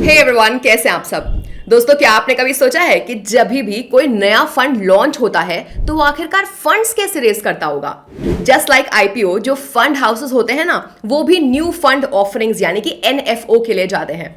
Hey everyone, कैसे हैं आप सब। दोस्तों, क्या आपने कभी सोचा है कि जब भी कोई नया फंड लॉन्च होता है तो वो आखिरकार फंड्स कैसे रेज करता होगा। जस्ट लाइक आईपीओ, जो फंड हाउसेस होते हैं ना, वो भी न्यू फंड ऑफरिंग्स यानी कि एनएफओ के लिए जाते हैं।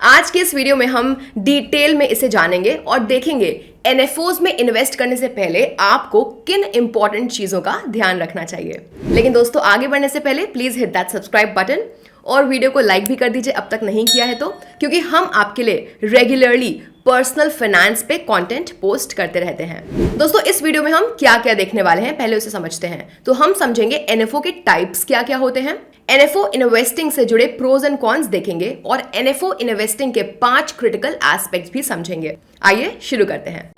आज के इस वीडियो में हम डिटेल में इसे जानेंगे और देखेंगे एनएफओज में इन्वेस्ट करने से पहले आपको किन इंपॉर्टेंट चीजों का ध्यान रखना चाहिए। लेकिन दोस्तों, आगे बढ़ने से पहले please hit that subscribe button और वीडियो को लाइक भी कर दीजिए अब तक नहीं किया है तो, क्योंकि हम आपके लिए रेगुलरली पर्सनल फाइनेंस पे कंटेंट पोस्ट करते रहते हैं। दोस्तों, इस वीडियो में हम क्या क्या देखने वाले हैं पहले उसे समझते हैं। तो हम समझेंगे एनएफओ के टाइप्स क्या क्या होते हैं, एनएफओ इन्वेस्टिंग से जुड़े प्रोज एंड कॉन्स देखेंगे और एनएफओ इन्वेस्टिंग के 5 क्रिटिकल एस्पेक्ट्स भी समझेंगे। आइए शुरू करते हैं।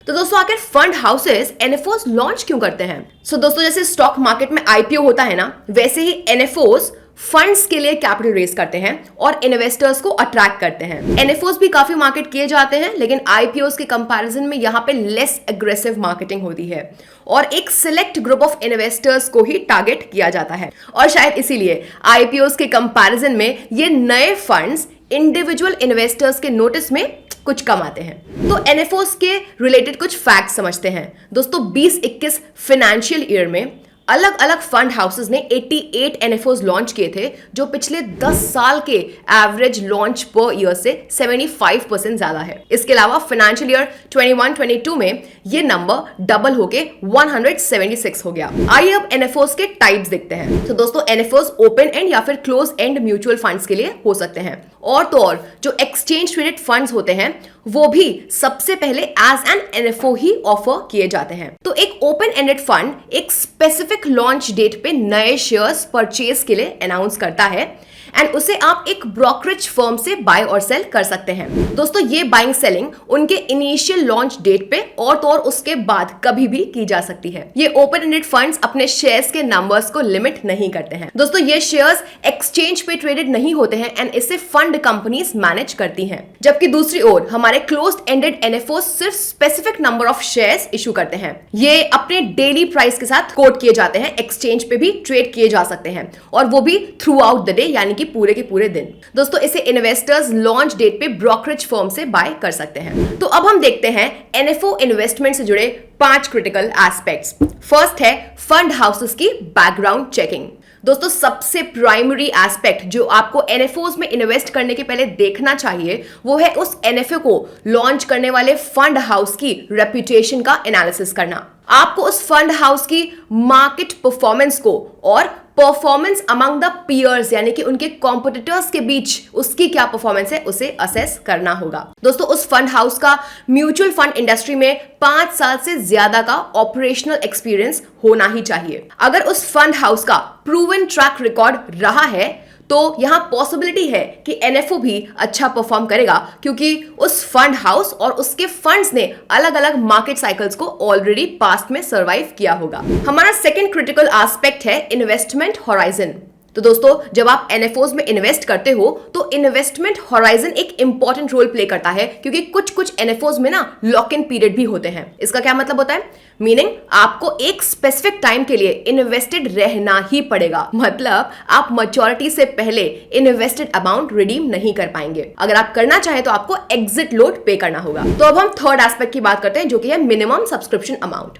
तो दोस्तों, आखिर फंड हाउसेस एनएफओस लॉन्च क्यों करते हैं? दोस्तों, जैसे स्टॉक मार्केट में आईपीओ होता है ना, वैसे ही एनएफओस फंड्स के लिए कैपिटल रेज करते हैं और इन्वेस्टर्स को अट्रैक्ट करते हैं। एनएफओस भी काफी मार्केट किए जाते हैं, लेकिन आईपीओस के कंपैरिजन में यहाँ पे लेस एग्रेसिव मार्केटिंग होती है और एक सिलेक्ट ग्रुप ऑफ इन्वेस्टर्स को ही टारगेट किया जाता है। और शायद इसीलिए आईपीओस के कंपैरिजन में ये नए फंड्स इंडिविजुअल इन्वेस्टर्स के नोटिस में कुछ कम आते हैं। तो एनएफओस के रिलेटेड कुछ फैक्ट समझते हैं। दोस्तों, 2021 फाइनेंशियल ईयर में अलग अलग फंड हाउसेस ने 88 एनएफओस लॉन्च किए थे, जो पिछले 10 साल के एवरेज लॉन्च पर ईयर से 75% ज्यादा है। इसके अलावा फाइनेंशियल ईयर 21-22 में ये नंबर डबल होके 176 हो गया। आइए अब एनएफओस के टाइप्स देखते हैं। तो दोस्तों, एनएफओस ओपन एंड या फिर क्लोज एंड म्यूचुअल फंड्स के लिए हो सकते हैं, और तो और जो एक्सचेंज ट्रेडेड फंड्स होते हैं वो भी सबसे पहले एज एन एनएफओ ही ऑफर किए जाते हैं। तो एक ओपन एंडेड फंड एक स्पेसिफिक लॉन्च डेट पे नए शेयर्स परचेज के लिए अनाउंस करता है एंड उसे आप एक ब्रोकरेज फर्म से बाय और सेल कर सकते हैं। दोस्तों, ये बाइंग सेलिंग उनके इनिशियल लॉन्च डेट पे और तो और उसके बाद कभी भी की जा सकती है। ये ओपन एंडेड फंड्स अपने शेयर्स के नंबर्स को लिमिट नहीं करते हैं। दोस्तों, ये शेयर्स एक्सचेंज पे ट्रेडेड नहीं होते हैं एंड इसे फंड कंपनीज मैनेज करती हैं। जबकि दूसरी ओर हमारे क्लोज्ड एंडेड एनएफओ सिर्फ specific number of shares issue करते हैं। ये अपने डेली प्राइस के साथ कोट किए जाते हैं, एक्सचेंज पे भी ट्रेड किए जा सकते हैं और वो भी थ्रू आउट द डे यानी कि पूरे के पूरे दिन। दोस्तों, इसे इन्वेस्टर्स लॉन्च डेट पे ब्रोकरेज फर्म से बाय कर सकते हैं। तो अब हम देखते हैं एनएफओ इन्वेस्टमेंट से जुड़े 5 क्रिटिकल एस्पेक्ट्स। फर्स्ट है फंड हाउसेस की बैकग्राउंड चेकिंग। दोस्तों, सबसे प्राइमरी एस्पेक्ट जो आपको एनएफओस में इन्वेस्ट करने के पहले देखना चाहिए वो है उस एनएफओ को लॉन्च करने वाले फंड हाउस की रेपुटेशन का एनालिसिस करना। आपको उस फंड हाउस की मार्केट परफॉर्मेंस को और परफॉर्मेंस अमंग द पीयर्स यानी कि उनके कॉम्पिटिटर्स के बीच उसकी क्या परफॉर्मेंस है उसे असेस करना होगा। दोस्तों, उस फंड हाउस का म्यूचुअल फंड इंडस्ट्री में 5 साल से ज्यादा का ऑपरेशनल एक्सपीरियंस होना ही चाहिए। अगर उस फंड हाउस का प्रूवन ट्रैक रिकॉर्ड रहा है तो यहां पॉसिबिलिटी है कि एनएफओ भी अच्छा परफॉर्म करेगा, क्योंकि उस फंड हाउस और उसके फंड्स ने अलग अलग मार्केट साइकिल्स को ऑलरेडी पास्ट में सर्वाइव किया होगा। हमारा सेकंड क्रिटिकल एस्पेक्ट है इन्वेस्टमेंट होराइजन। तो दोस्तों, जब आप एनएफओस में इन्वेस्ट करते हो तो इन्वेस्टमेंट होराइजन एक इंपॉर्टेंट रोल प्ले करता है, क्योंकि कुछ एनएफओस में ना लॉक इन पीरियड भी होते हैं। इसका क्या मतलब होता है? मीनिंग आपको एक स्पेसिफिक टाइम के लिए इन्वेस्टेड रहना ही पड़ेगा। मतलब आप मैच्योरिटी से पहले इन्वेस्टेड अमाउंट रिडीम नहीं कर पाएंगे। अगर आप करना चाहें तो आपको एग्जिट लोड पे करना होगा। तो अब हम थर्ड एस्पेक्ट की बात करते हैं, जो कि है मिनिमम सब्सक्रिप्शन अमाउंट।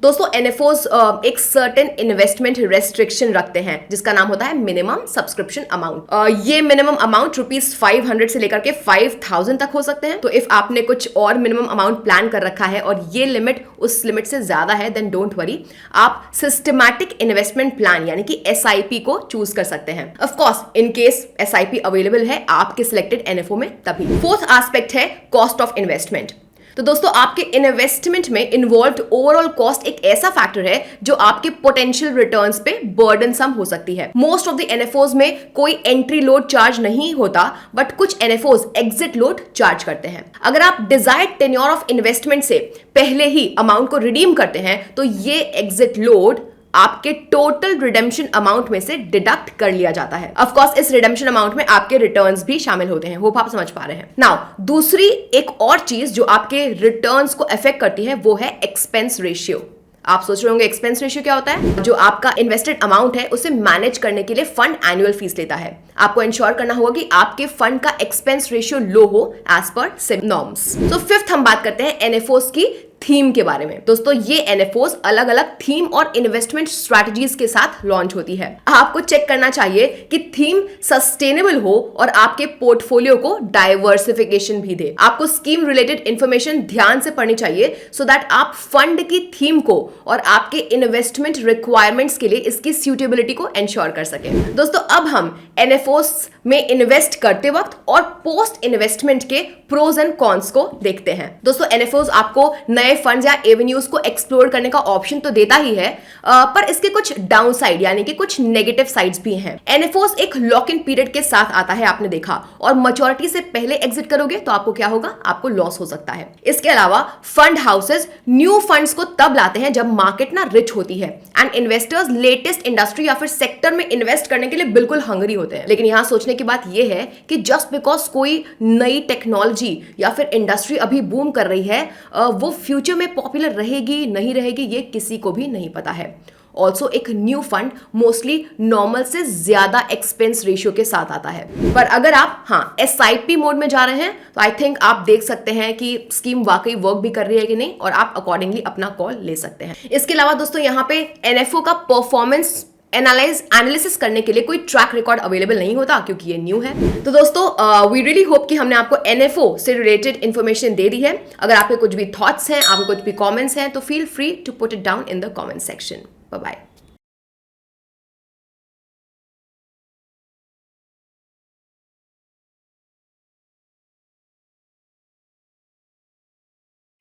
दोस्तों, एनएफओस एक सर्टेन इन्वेस्टमेंट रेस्ट्रिक्शन रखते हैं जिसका नाम होता है मिनिमम सब्सक्रिप्शन अमाउंट। ये मिनिमम अमाउंट ₹500 से लेकर के 5000 तक हो सकते हैं। तो इफ आपने कुछ और मिनिमम अमाउंट प्लान कर रखा है और ये लिमिट उस लिमिट से ज्यादा है, देन डोंट वरी, आप सिस्टमैटिक इन्वेस्टमेंट प्लान यानी कि एसआईपी को चूज कर सकते हैं। Of course, in case SIP available है आपके सिलेक्टेड एनएफओ में तभी। फोर्थ एस्पेक्ट है कॉस्ट ऑफ इन्वेस्टमेंट। तो दोस्तों, आपके इन्वेस्टमेंट में इन्वॉल्व्ड ओवरऑल कॉस्ट एक ऐसा फैक्टर है जो आपके पोटेंशियल रिटर्न्स पे बर्डनसम हो सकती है। मोस्ट ऑफ द एनएफओस में कोई एंट्री लोड चार्ज नहीं होता, बट कुछ एनएफओस एग्जिट लोड चार्ज करते हैं। अगर आप डिजायर्ड टेन्योर ऑफ इन्वेस्टमेंट से पहले ही अमाउंट को रिडीम करते हैं तो ये एग्जिट लोड आपके टोटल रिडेम्पशन अमाउंट में से डिडक्ट कर लिया जाता है। ऑफ कोर्स इस रिडेम्पशन अमाउंट में आपके रिटर्न्स भी शामिल होते हैं। होप आप समझ पा रहे हैं। नाउ दूसरी एक और चीज जो आपके रिटर्न्स को अफेक्ट करती है वो है एक्सपेंस रेशियो। आप सोच रहे होंगे एक्सपेंस रेशियो क्या होता है? जो आपका इन्वेस्टेड अमाउंट है उसे मैनेज करने के लिए फंड एनुअल फीस लेता है। आपको इंश्योर करना होगा कि आपके फंड का एक्सपेंस रेशियो लो हो एज पर सेबी नॉर्म्स। तो फिफ्थ हम बात करते हैं एनएफओस की थीम के बारे में। दोस्तों ये एनएफओस अलग अलग थीम और इन्वेस्टमेंट स्ट्रैटेजीज के साथ लॉन्च होती है। आपको चेक करना चाहिए कि थीम सस्टेनेबल हो और आपके पोर्टफोलियो को डाइवर्सिफिकेशन भी दे। आपको स्कीम रिलेटेड इंफॉर्मेशन ध्यान से पढ़नी चाहिए सो दैट आप फंड की थीम को और आपके इन्वेस्टमेंट रिक्वायरमेंट्स के लिए इसकी सूटेबिलिटी को इंश्योर कर सके। दोस्तों अब हम एनएफओस में इन्वेस्ट करते वक्त और पोस्ट इन्वेस्टमेंट के प्रोज एंड कॉन्स को देखते हैं। दोस्तों एनएफओस आपको नए फंड्स या एवेन्यूज को एक्सप्लोर करने का ऑप्शन तो देता ही है, पर इसके कुछ डाउन साइड यानी कि कुछ नेगेटिव साइड्स भी हैं। एनएफओस एक लॉक इन पीरियड के साथ आता है, आपने देखा, और मैच्योरिटी से पहले एग्जिट करोगे तो आपको क्या होगा? आपको लॉस हो सकता है। इसके अलावा फंड हाउसेस न्यू फंड्स को तब लाते हैं जब मार्केट ना रिच होती है एंड इन्वेस्टर्स लेटेस्ट इंडस्ट्री या फिर सेक्टर में इन्वेस्ट करने के लिए बिल्कुल हंगरी होते हैं। लेकिन यहां सोचने की बात यह है कि जस्ट बिकॉज कोई नई टेक्नोलॉजी या फिर इंडस्ट्री अभी बूम कर रही है, वो फ्यूचर में पॉपुलर रहेगी नहीं रहेगी ये किसी को भी नहीं पता है। ऑल्सो एक न्यू फंड मोस्टली नॉर्मल से ज्यादा एक्सपेंस रेशियो के साथ आता है। पर अगर आप एसआईपी मोड में जा रहे हैं तो आई थिंक आप देख सकते हैं कि स्कीम वाकई वर्क भी कर रही है कि नहीं, और आप अकॉर्डिंगली अपना कॉल ले सकते हैं। इसके अलावा दोस्तों यहाँ पे एनएफओ का परफॉर्मेंस एनालिसिस करने के लिए कोई ट्रैक रिकॉर्ड अवेलेबल नहीं होता क्योंकि ये न्यू है। तो दोस्तों वी रियली होप कि हमने आपको एनएफओ से रिलेटेड इंफॉर्मेशन दे दी है। अगर आपके कुछ भी थॉट्स हैं, आपके कुछ भी कमेंट्स हैं, तो feel free to put it down in the comment section. Bye bye.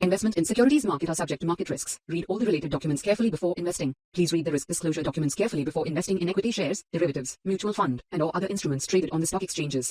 Investment in securities market are subject to market risks. Read all the related documents carefully before investing. Please read the risk disclosure documents carefully before investing in equity shares, derivatives, mutual fund, and or other instruments traded on the stock exchanges.